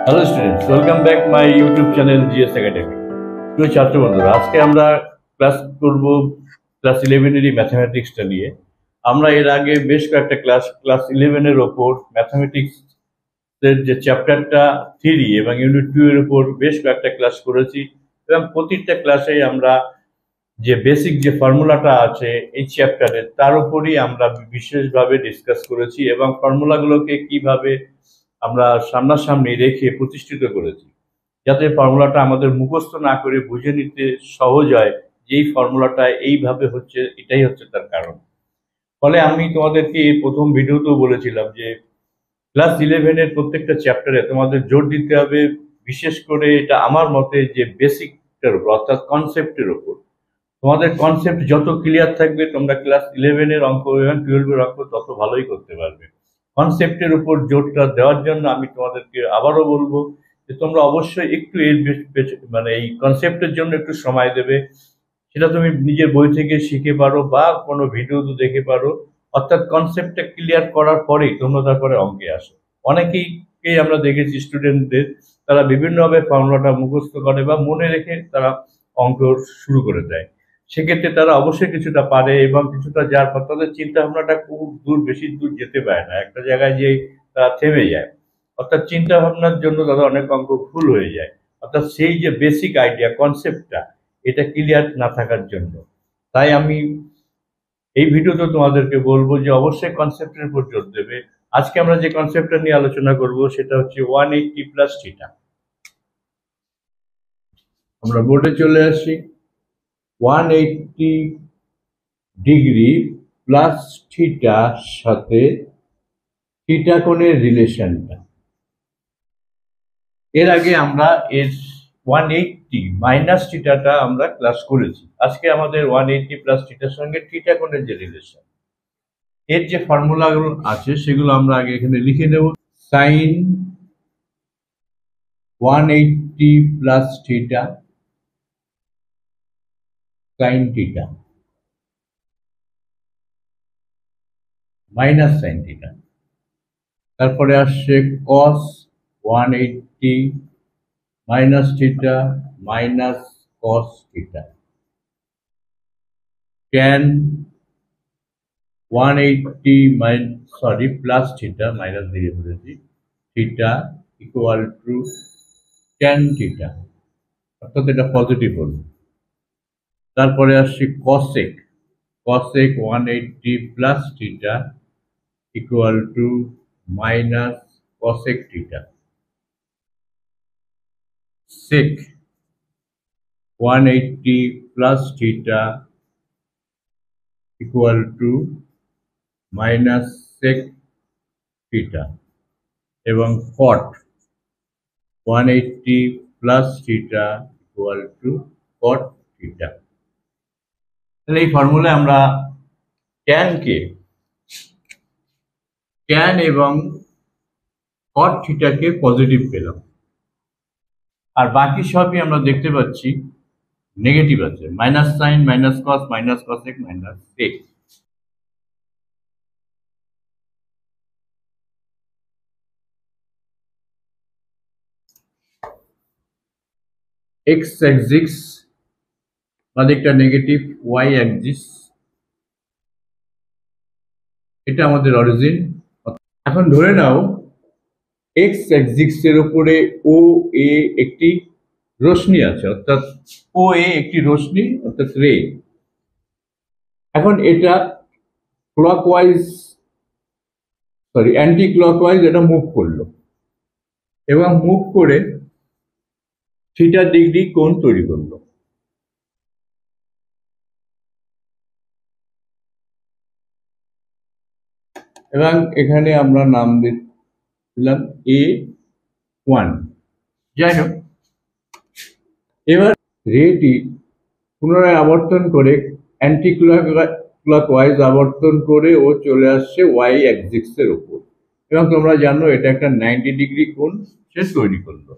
Hello students, welcome back my YouTube channel GS academy. প্রিয় ছাত্র বন্ধুরা, আজকে আমরা ক্লাস করব ক্লাস 11-এরই ম্যাথামেটিক্সটা নিয়ে। আমরা এর আগে বেশ কয়েকটা ক্লাস 11-এর ওপর ম্যাথামেটিক্স এর যে চ্যাপ্টারটা 3 এবং ইউনিট 2 এর উপর বেশ কয়েকটা ক্লাস করেছি, এবং প্রতিটা ক্লাসে আমরা যে বেসিক যে ফর্মুলাটা আছে এই চ্যাপ্টারে তার উপরই আমরা বিশেষভাবে ডিসকাস করেছি, এবং ফর্মুলাগুলোকে কিভাবে আমরা সামনাসামনি রেখে প্রতিষ্ঠিত করেছি, যাতে ফর্মুলাটা আমাদের মুখস্থ না করে বুঝে নিতে সহজ হয় যে এই ফর্মুলাটা এইভাবে হচ্ছে, এটাই হচ্ছে তার কারণ। ফলে আমি তোমাদেরকে এই প্রথম ভিডিওতেও বলেছিলাম যে ক্লাস 11-এর প্রত্যেকটা চ্যাপ্টারে তোমাদের জোর দিতে হবে, বিশেষ করে এটা আমার মতে, যে বেসিকটার উপর, অর্থাৎ কনসেপ্টের উপর। তোমাদের কনসেপ্ট যত ক্লিয়ার থাকবে, তোমরা ক্লাস 11-এর অঙ্ক এবং 12-এর অঙ্ক তত ভালোই করতে পারবে। কনসেপ্টের উপর জোরটা দেওয়ার জন্য আমি তোমাদেরকে আবারও বলবো যে তোমরা অবশ্যই একটু এর মানে এই কনসেপ্টের জন্য একটু সময় দেবে। সেটা তুমি নিজের বই থেকে শিখে পারো বা কোনো ভিডিও তো দেখে পারো। অর্থাৎ কনসেপ্টটা ক্লিয়ার করার পরেই তোমরা তারপরে অঙ্কে আসো। অনেকেই আমরা দেখেছি স্টুডেন্টদের, তারা বিভিন্নভাবে ফর্মুলাটা মুখস্থ করে বা মনে রেখে তারা অঙ্ক শুরু করে দেয়। সেক্ষেত্রে তারা অবশ্যই কিছুটা পারে, এবং কিছুটা যার পর তাদের চিন্তা ভাবনাটা খুব বেশি দূর যেতে পারে না, একটা জায়গায় যে তারা থেমে যায়। অর্থাৎ চিন্তা ভাবনার জন্য তাদের অনেক অঙ্ক ভুল হয়ে যায়। অর্থাৎ সেই যে বেসিক আইডিয়া, কনসেপ্টটা, এটা ক্লিয়ার না থাকার জন্য। তাই আমি এই ভিডিওতে তোমাদেরকে বলবো যে অবশ্যই কনসেপ্টের উপর জোর দেবে। আজকে আমরা যে কনসেপ্টটা নিয়ে আলোচনা করব সেটা হচ্ছে 180 প্লাস থিটা। আমরা বোর্ডে চলে আসি। 180 ডিগ্রি প্লাস থিটার সাথে থিটা কোণের রিলেশনটা। এর আগে আমরা এর 180 মাইনাস থিটাটা আমরা ক্লাস করেছি। আজকে আমাদের 180 প্লাস থিটার সঙ্গে থিটা কোণের যে রিলেশন, এর যে ফর্মুলাগুলো আছে সেগুলো আমরা আগে এখানে লিখে দেব। Sine 180 plus theta, sine theta minus sine theta. তারপরে আসছে cos 180 minus theta minus cos theta. Tan 180 plus theta, minus দিয়ে বলেছি, theta equal to tan theta, অর্থাৎ এটা পজিটিভ হলো। তারপরে আসছে cosec, cosec 180 plus theta equal to minus cosec theta. Sec 180 plus theta equal to minus sec theta. এবং cot 180 plus theta equal to cot theta. তাহলে এই ফর্মুলায় আমরা ট্যান এবং কট থিটাকে পজিটিভ পেলাম, আর বাকি সবই আমরা দেখতে পাচ্ছি নেগেটিভ আছে। Minus sine, minus cos, minus cosec, minus sec. X axis বাদিকটা নেগেটিভ, ওয়াই অ্যাক্সিস এটা আমাদের অরিজিন। এখন ধরে নাও এক্স অ্যাক্সিস এর উপরে ও এ একটি রশ্মি আছে, অর্থাৎ ও এ একটি রশ্মি, অর্থাৎ রে। এখন এটা ক্লকওয়াইজ, অ্যান্টি ক্লকওয়াইজ এটা মুভ করলো, এবং মুভ করে থিটা ডিগ্রি কোণ তৈরি করলো। এবং এখানে আমরা নাম দিলাম A1। যাই হোক, এবার রেটি পুনরায় আবর্তন করে অ্যান্টি ক্লকওয়াইজ আবর্তন করে ও চলে আসছে ওয়াই অ্যাক্সিসের উপর, এবং তোমরা জানো এটা একটা 90 ডিগ্রি কোণ সে তৈরি করলো।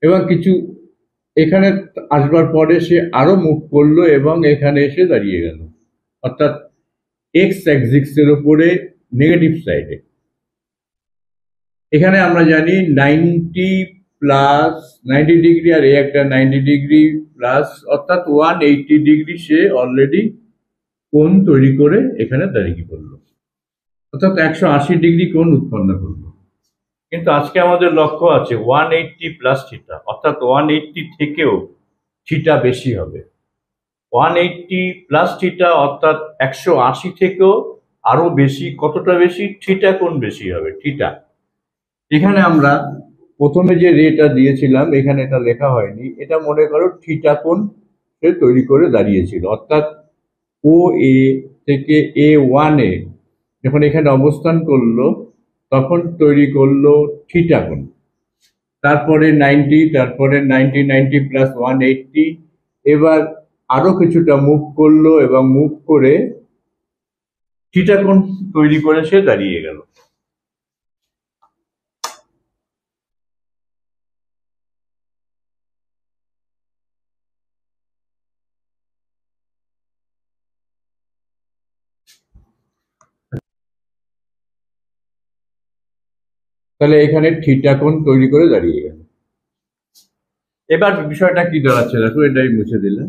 এবং কিছু এখানে আসবার পরে সে আরো মুভ করলো এবং এখানে এসে দাঁড়িয়ে গেল, অর্থাৎ এক্স অ্যাক্সিসের উপরে নেগেটিভ সাইডে। এখানে আমরা জানি 90 ডিগ্রি আর এই একটা 90 ডিগ্রি প্লাস, অর্থাৎ 180 ডিগ্রি সে অলরেডি কোণ তৈরি করে এখানে দাঁড়িয়ে পড়লো, অর্থাৎ 180 ডিগ্রি কোণ উৎপন্ন করলো। কিন্তু আজকে আমাদের লক্ষ্য আছে 180 প্লাস থিটা, অর্থাৎ 180 থেকেও থিটা বেশি হবে। 180 প্লাস থিটা অর্থাৎ 180 থেকেও আরো বেশি। কতটা বেশি? থিটা কোণ বেশি হবে, থিটা। এখানে আমরা প্রথমে যে রেটা দিয়েছিলাম, এখানে এটা লেখা হয়নি, এটা মনে করো থিটা কোণ সে তৈরি করে দাঁড়িয়েছিল, অর্থাৎ ও এ থেকে A1 যখন এখানে অবস্থান করলো তখন তৈরি করলো থিটা কোণ। তারপরে 90, তারপরে 90 প্লাস 180, এবার আরো কিছুটা মুভ করলো এবং মুভ করে থিটা কোণ তৈরি করে সে দাঁড়িয়ে গেল। তাহলে এখানে থিটা কোণ তৈরি করে দাঁড়িয়ে গেল। এবার বিষয়টা কি দাঁড়াচ্ছে দেখো, এটাই মুছে দিলাম।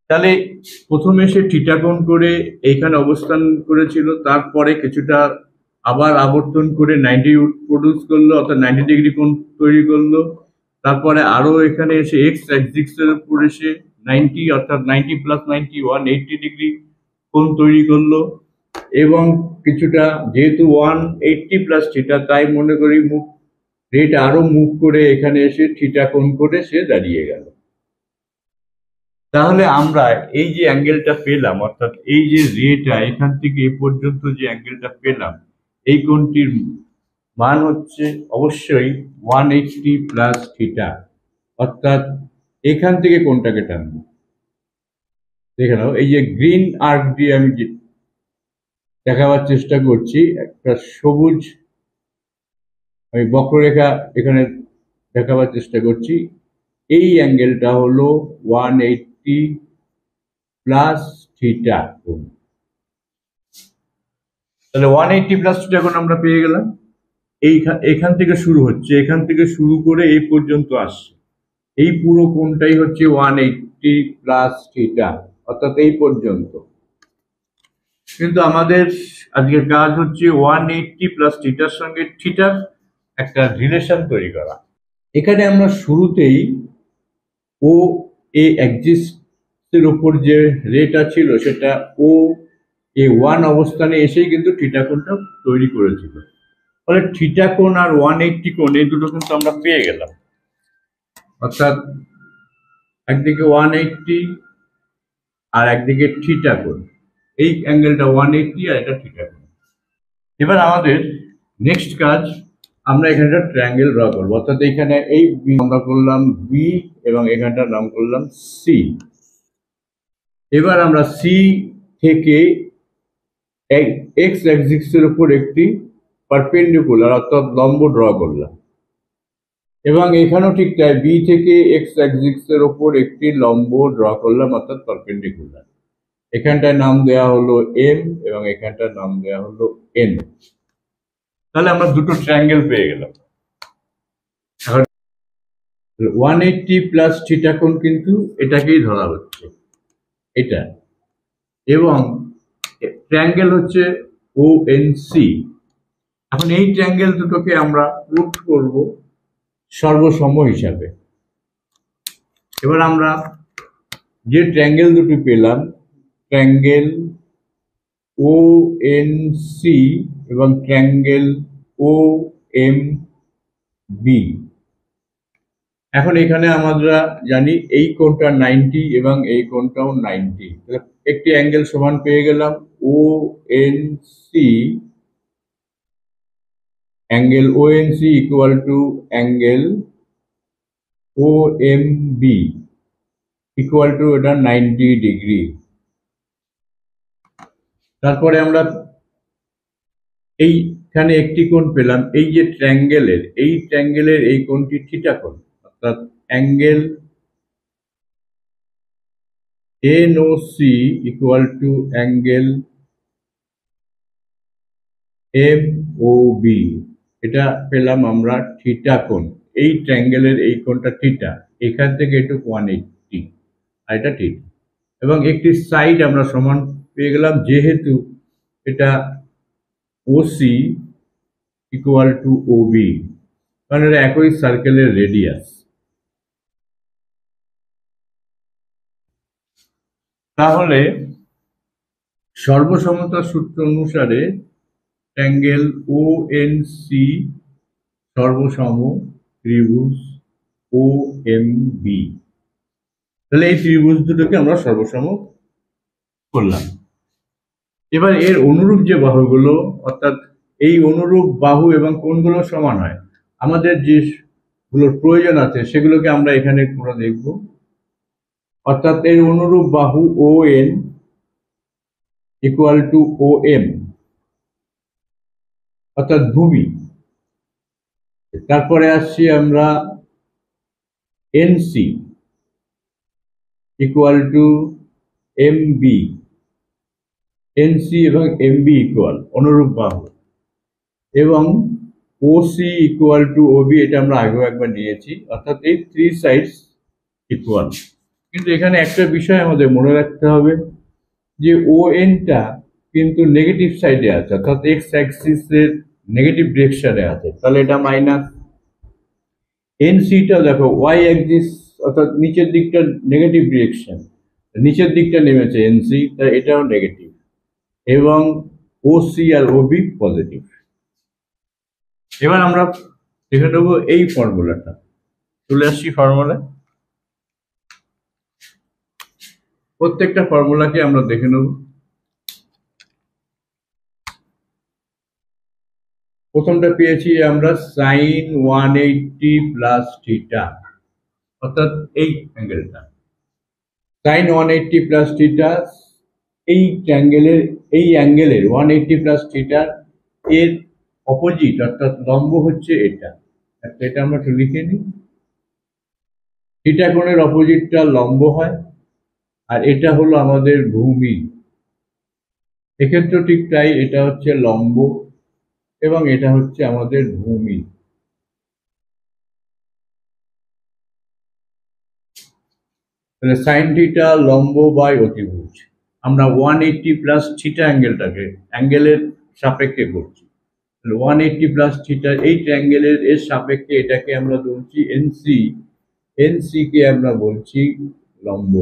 তাহলে প্রথমে সে থিটা কোণ করে এইখানে অবস্থান করেছিল, তারপরে কিছুটা আবার আবর্তন করে 90 প্রডিউস করলো, অর্থাৎ 90 ডিগ্রি কোণ তৈরি করলো। তারপরে আরো এখানে এসে এক্স অ্যাক্সিসের উপর এসে 90, অর্থাৎ 90 প্লাস 90 180 ডিগ্রি কোণ তৈরি করলো। এবং কিছুটা, যেহেতু 180 প্লাস থিটা, তাই মনে করি মুভ রেট আরো মুভ করে এখানে এসে থিটা কোণ করে সে দাঁড়িয়ে গেল। তাহলে আমরা এই যে অ্যাঙ্গেলটা পেলাম, অর্থাৎ এই যে রেটা এখান থেকে এ পর্যন্ত যে অ্যাঙ্গেলটা পেলাম, এই কোণটির মান হচ্ছে অবশ্যই 180 প্লাস থিটা। অর্থাৎ এখান থেকে কোণটাকে টানবো। দেখে নাও, এই যে গ্রিন আর্ক দিয়ে আমি দেখাবার চেষ্টা করছি, একটা সবুজ আমি বক্ররেখা এখানে দেখাবার চেষ্টা করছি। এই অ্যাঙ্গেলটা হলো 180 প্লাস থিটা কোণ। তাহলে 180 প্লাস থিটা কোণ আমরা পেয়ে গেলাম। এখান থেকে শুরু হচ্ছে, এখান থেকে শুরু করে এই পর্যন্ত আসছে, এই পুরো কোণটাই হচ্ছে 180 প্লাস থিটা, অর্থাৎ এই পর্যন্ত। কিন্তু আমাদের আজকের কাজ হচ্ছে 180 প্লাস থিটার সঙ্গে থিটার একটা রিলেশন তৈরি করা। এখানে আমরা শুরুতেই ও এ অ্যাক্সিসের উপর যে রেটা ছিল সেটা OA1 অবস্থানে এসেই কিন্তু থিটা কোণটা তৈরি করেছিল। ফলে থিটা কোণ আর 180 কোণ এই দুটো কিন্তু আমরা পেয়ে গেলাম, অর্থাৎ একদিকে 180 আর একদিকে থিটা কোণ। এই অ্যাঙ্গেলটা 180 আর এটা থিটা কোণ। এবার আমাদের নেক্সট কাজ, আমরা এখানে একটা ট্রায়াঙ্গেল ড্র করবো, অর্থাৎ এখানে এই বি আমরা করলাম বি এবং এখানটার নাম করলাম সি। এবার আমরা সি থেকে এক্স অ্যাক্সিসের উপর একটি পারপেন্ডিকুলার অর্থাৎ লম্ব ড্র করলাম, এবং এখানেও ঠিক তাই, বি থেকে এক্স অ্যাক্সিসের উপর একটি লম্ব ড্র করলাম অর্থাৎ পারপেন্ডিকুলার। এখানটায় নাম দেওয়া হলো এম এবং এখানটার নাম দেওয়া হলো এন। তাহলে আমরা দুটো ট্রায়াঙ্গেল পেয়ে গেলাম। 180 প্লাস থিটা কোণ কিন্তু এটাকেই ধরা হচ্ছে, এটা, এবং ট্রায়াঙ্গেল হচ্ছে ONC। এখন এই ট্রায়াঙ্গেল দুটোকে আমরা প্রুভ করব সর্বসম হিসাবে। এবার আমরা যে ট্রায়াঙ্গেল দুটি পেলাম, ট্রায়াঙ্গেল ONC এবং ট্রায়াঙ্গেল OMB। এখন এখানে আমরা জানি এই কোণটা 90 এবং এই কোণটাও 90, একটি অ্যাঙ্গেল সমান পেয়ে গেলাম। ONC angle ONC equal to angle OMB equal to এটা 90 ডিগ্রি। তারপরে আমরা এইখানে একটি কোণ পেলাম, এই যে ট্রায়াঙ্গেলের এই কোণটি থিটা কোণ, অর্থাৎ angle NOC equal to angle M O B, এটা পেলাম আমরা থিটা কোণ। এই ট্রায়াঙ্গেলের এই কোণটা থিটা, এখান থেকে একটু 180, আর এটা থিটা। এবং একটি সাইড আমরা সমান পেয়ে গেলাম, যেহেতু এটা OC equal to O B, কারণ এটা একই সার্কেলের রেডিয়াস। তাহলে সর্বসমতার সূত্র অনুসারে ট্রায়াঙ্গেল ও এন সি সর্বসম ত্রিভুজ ও এম বি। তাহলে এই ত্রিভুজ দুটোকে আমরা সর্বসম করলাম। এবার এর অনুরূপ যে বাহুগুলো, অর্থাৎ এই অনুরূপ বাহু এবং কোণগুলো সমান হয়, আমাদের যেগুলোর প্রয়োজন আছে সেগুলোকে আমরা এখানে পুরো দেখব। অর্থাৎ এর অনুরূপ বাহু O N equal to O M, অর্থাৎ ভূমি। তারপরে আসছি আমরা NC equal to M B, NC এবং এম বি ইকুয়াল অনুরূপ বাহু, এবং ওসি ইকুয়াল টু ওবি, এটা আমরা আগেও একবার নিয়েছি, অর্থাৎ এই থ্রি সাইডস ইকুয়াল। কিন্তু এখানে একটা বিষয় আমাদের মনে রাখতে হবে যে ও এনটা কিন্তু নেগেটিভ সাইডে আছে, অর্থাৎ এক্স অ্যাক্সিসের নেগেটিভ ডিরেকশনে আছে, তাহলে এটা মাইনাস। এনসিটা দেখো ওয়াই অ্যাক্সিস, অর্থাৎ নিচের দিকটা নেগেটিভ ডিরেকশন, নিচের দিকটা নেমেছে এনসি, তাই এটাও নেগেটিভ। এবং ওসি আর ওবি পজিটিভ। এবার আমরা দেখে নেবো এই ফর্মুলাটা। চলে আসছি ফর্মুলা, প্রত্যেকটা ফর্মুলাকে আমরা দেখে নেব। প্রথমটা পেয়েছি আমরা সাইন 180 প্লাস থিটা, অর্থাৎ এই অ্যাঙ্গেলটা সাইন 180 প্লাস থিটা। এই অ্যাঙ্গেলের 180 প্লাস থিটার এর অপোজিট অর্থাৎ লম্ব হচ্ছে এটা। এটা আমরা একটু লিখে নিই। থিটা কোণের অপোজিটটা লম্ব হয়, আর এটা হলো আমাদের ভূমি। এক্ষেত্রে ঠিক তাই, এটা হচ্ছে লম্ব এবং এটা হচ্ছে আমাদের ভূমি। তাহলে সাইন থিটা লম্ব বাই অতিভুজ। আমরা 180 প্লাস থিটা অ্যাঙ্গেলের সাপেক্ষে করছি। 180 প্লাস থিটা এই ট্রায়াঙ্গেলের এর সাপেক্ষে এটাকে আমরা বলছি এনসি। এনসি কে আমরা বলছি লম্ব,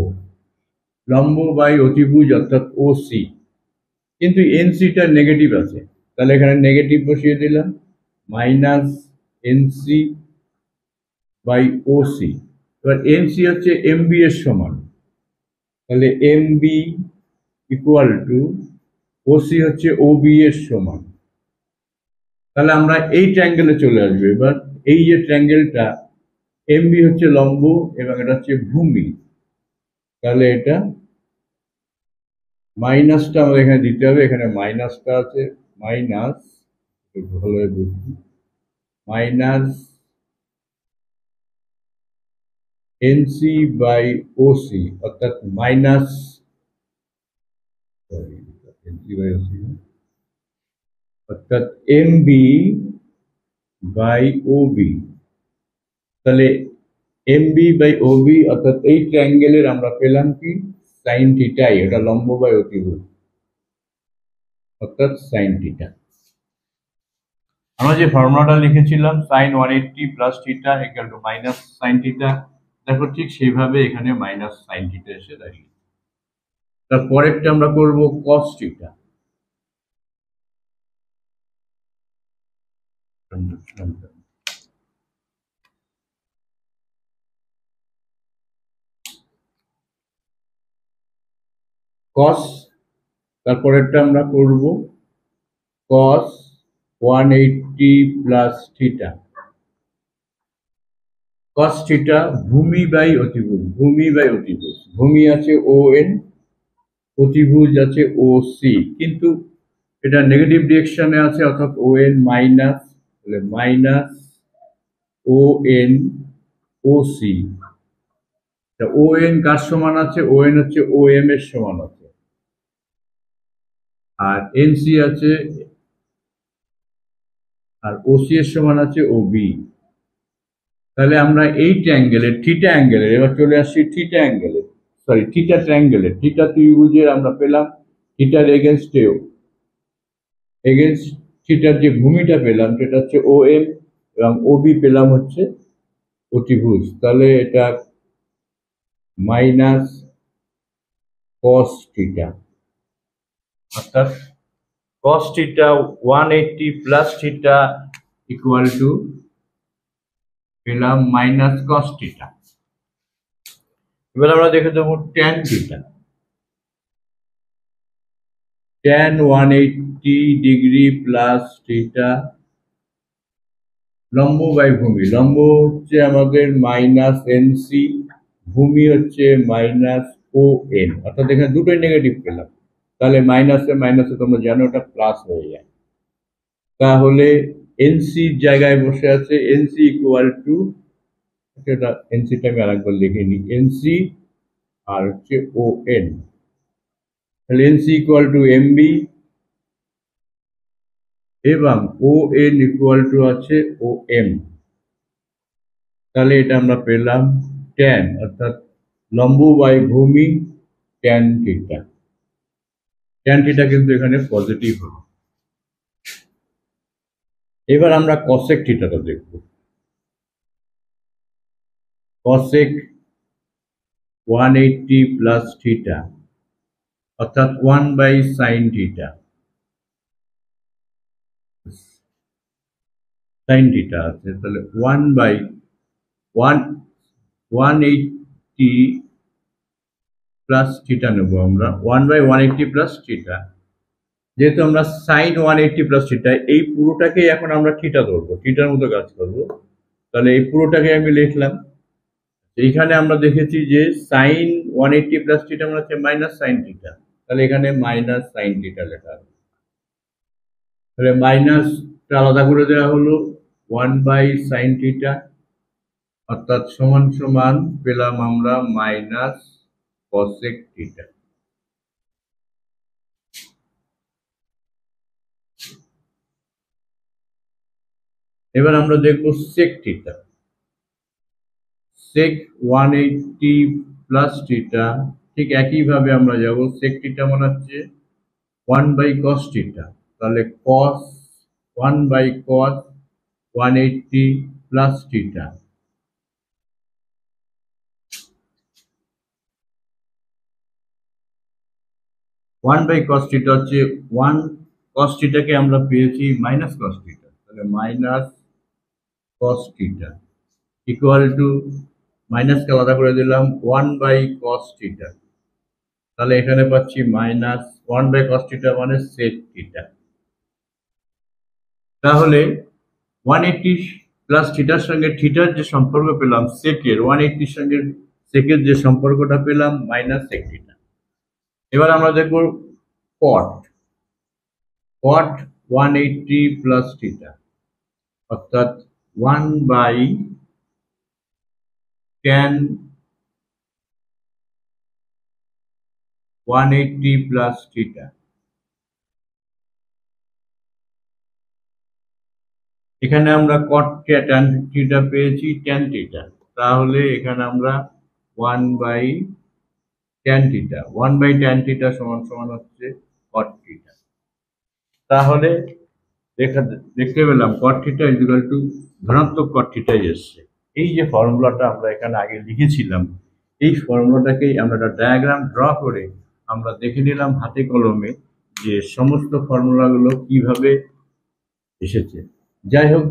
লম্ব বাই অতিভুজ অর্থাৎ ওসি। কিন্তু এনসিটা নেগেটিভ আছে, তাহলে এখানে নেগেটিভ বসিয়ে দিলাম, মাইনাস এনসি বাই ওসি। এবার এনসি হচ্ছে এমবি এর সমান, তাহলে এমবি ইকুয়াল টু ওসি হচ্ছে ওবি এর সমান। তাহলে আমরা এই ট্রায়াঙ্গেলে চলে আসবো। এবার এই যে ট্রায়াঙ্গেলটা, এমবি হচ্ছে লম্ব এবং এটা হচ্ছে ভূমি, তাহলে এটা মাইনাসটা আমাদের এখানে দিতে হবে, এখানে মাইনাসটা আছে, মাইনাস, ভালোভাবে বুঝি, মাইনাস এনসি বাই ওসি, অর্থাৎ মাইনাস অর্থাৎ এমবি বাই ওবি। তাহলে এমবি বাই ওবি, অর্থাৎ এই ট্রায়াঙ্গেলের আমরা পেলাম কি সাইন থিটাই, এটা লম্ব বাই অতিভুজ অর্থাৎ সাইন থিটা। আমরা যে ফর্মুলাটা লিখেছিলাম sine 180 plus theta equal to minus sine theta, দেখো ঠিক সেইভাবে এখানে মাইনাস সাইন থিটা এসে দাঁড়িয়ে। তারপরেরটা আমরা করব কস থিটা। কস, তারপরেরটা আমরা করব কস 180 প্লাস থিটা। কস থিটা ভূমি বাই অতিভুজ, ভূমি বাই অতিভুজ, ভূমি আছে ও এন, অতিভুজ আছে ও সি, কিন্তু এটা নেগেটিভ ডিরেকশনে আছে, অর্থাৎ ও এন মাইনাস, তাহলে minus O N O C. O N কার সমান আছে? ও এন হচ্ছে ও এম এর সমান আছে, আর এন সি আছে আর ওসি এর সমান আছে ওবি। তাহলে আমরা এই ট্রায়াঙ্গেলের থিটা অ্যাঙ্গেলের এবার চলে আসছি থিটা অ্যাঙ্গেলের, সরি থিটা ট্রায়াঙ্গেলের, থিটা ত্রিভুজের আমরা পেলাম থিটার এগেনস্ট থিটার যে ভূমিটা পেলাম সেটা হচ্ছে ও এম, এবং ওবি পেলাম হচ্ছে অতিভুজ। তাহলে এটা মাইনাস কস থিটা, অর্থাৎ cos theta 180 plus theta equal two পেলাম মাইনাস cos থিটা। এবার আমরা দেখে দেবো tan theta, tan 180 degree plus theta, লম্ব বাই ভূমি, লম্ব হচ্ছে আমাদের মাইনাস এনসি, ভূমি হচ্ছে মাইনাস ও এন, অর্থাৎ এখানে দুটোই নেগেটিভ পেলাম। তাহলে মাইনাসে মাইনাসে তোমরা জানো ওটা প্লাস হয়ে যায়। তাহলে এনসি জায়গায় বসে আছে এনসি ইকুয়াল টু, সেটা এনসিটা আমি আরেকবার লিখে নিই, এনসি আর হচ্ছে ও এন। তাহলে এনসি ইকুয়াল টু এমবি এবং ও এন ইকুয়াল টু আছে ও এম। তাহলে এটা আমরা পেলাম ট্যান, অর্থাৎ লম্ব বাই ভূমি ট্যান থিটা। ট্যান থিটা কিন্তু এখানে পজিটিভ হলো। এবার আমরা কসেক থিটাটা দেখব। কসেক 180 প্লাস থিটা, অর্থাৎ 1 by sine theta, sine theta আছে, তাহলে 1 বাই 180 প্লাস থিটা নেব আমরা, 1 বাই 180 প্লাস থিটা। যেহেতু আমরা সাইন 180 প্লাস থিটা, এই পুরোটাকেই এখন আমরা থিটা ধরবো, থিটার মতো কাজ করব। তাহলে এই পুরোটাকে আমি লিখলাম। এইখানে আমরা দেখেছি যে সাইন 180 প্লাস থিটা মানে হচ্ছে মাইনাস সাইন থিটা, তাহলে এখানে মাইনাস সাইন থিটা লেখা হবে। তাহলে মাইনাসটা আলাদা করে দেওয়া হলো, 1 বাই সাইন থিটা, অর্থাৎ সমান সমান পেলাম আমরা মাইনাস কসেক থিটা। এবার আমরা দেখব sec theta. Sec 180 plus theta, ঠিক একইভাবে আমরা যাব। সেক থিটা মানে হচ্ছে 1 বাই কস থিটা, তাহলে cos 1 by cos 180 plus theta. One by cos theta হচ্ছে 1 কস থিটাকে আমরা পেয়েছি মাইনাস কস থিটা, তাহলে minus cos theta equal to, মাইনাসকে আলাদা করে দিলাম, 1 বাই কস থিটা। তাহলে এখানে পাচ্ছি মাইনাস 1 বাই কস থিটা মানে সেক থিটা। তাহলে 180 প্লাস থিটার সঙ্গে থিটার যে সম্পর্ক পেলাম, সেকের 180 সঙ্গে সেকের যে সম্পর্কটা পেলাম মাইনাস সেক থিটা। এবার আমরা দেখব কট, কট 180 প্লাস থিটা, অর্থাৎ 1 বাই ট্যান 180 প্লাস থিটা। এখানে আমরা কট ট্যান থিটা পেয়েছি ট্যান থিটা, তাহলে এখানে আমরা 1 by tan theta, 1 by tan theta সমান সমান হচ্ছে কট থিটা। তাহলে দেখতে পেলাম কট থিটা ইকুয়াল টু ধনাত্মক কট থিটাই এসছে। এই যে ফর্মুলাটা আমরা এখানে আগে লিখেছিলাম, এই ফর্মুলাটাকেই আমরা একটা ডায়াগ্রাম ড্র করে আমরা দেখে নিলাম হাতে কলমে যে সমস্ত ফর্মুলাগুলো কিভাবে এসেছে। যাই হোক,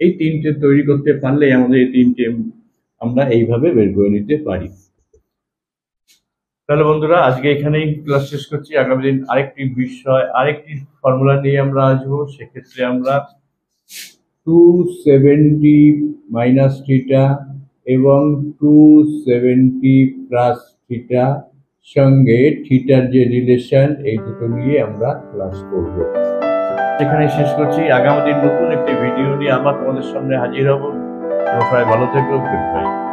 এই তিনটে তৈরি করতে পারলে আমাদের এই তিনটে আমরা এইভাবে বের করে নিতে পারি। তাহলে বন্ধুরা আজকে এখানেই ক্লাস শেষ করছি। আগামী দিন আরেকটি বিষয়, আরেকটি ফর্মুলা নিয়ে আমরা আসবো। সেক্ষেত্রে আমরা 270 মাইনাস থিটা এবং 270 প্লাস থিটা সঙ্গে থিটার যে রিলেশন, এই দুটো নিয়ে আমরা ক্লাস করব। এখানে শেষ করছি। আগামী দিন নতুন একটি ভিডিও নিয়ে আবার তোমাদের সামনে হাজির হব। তোমরা সবাই ভালো থেকো, গুড বাই।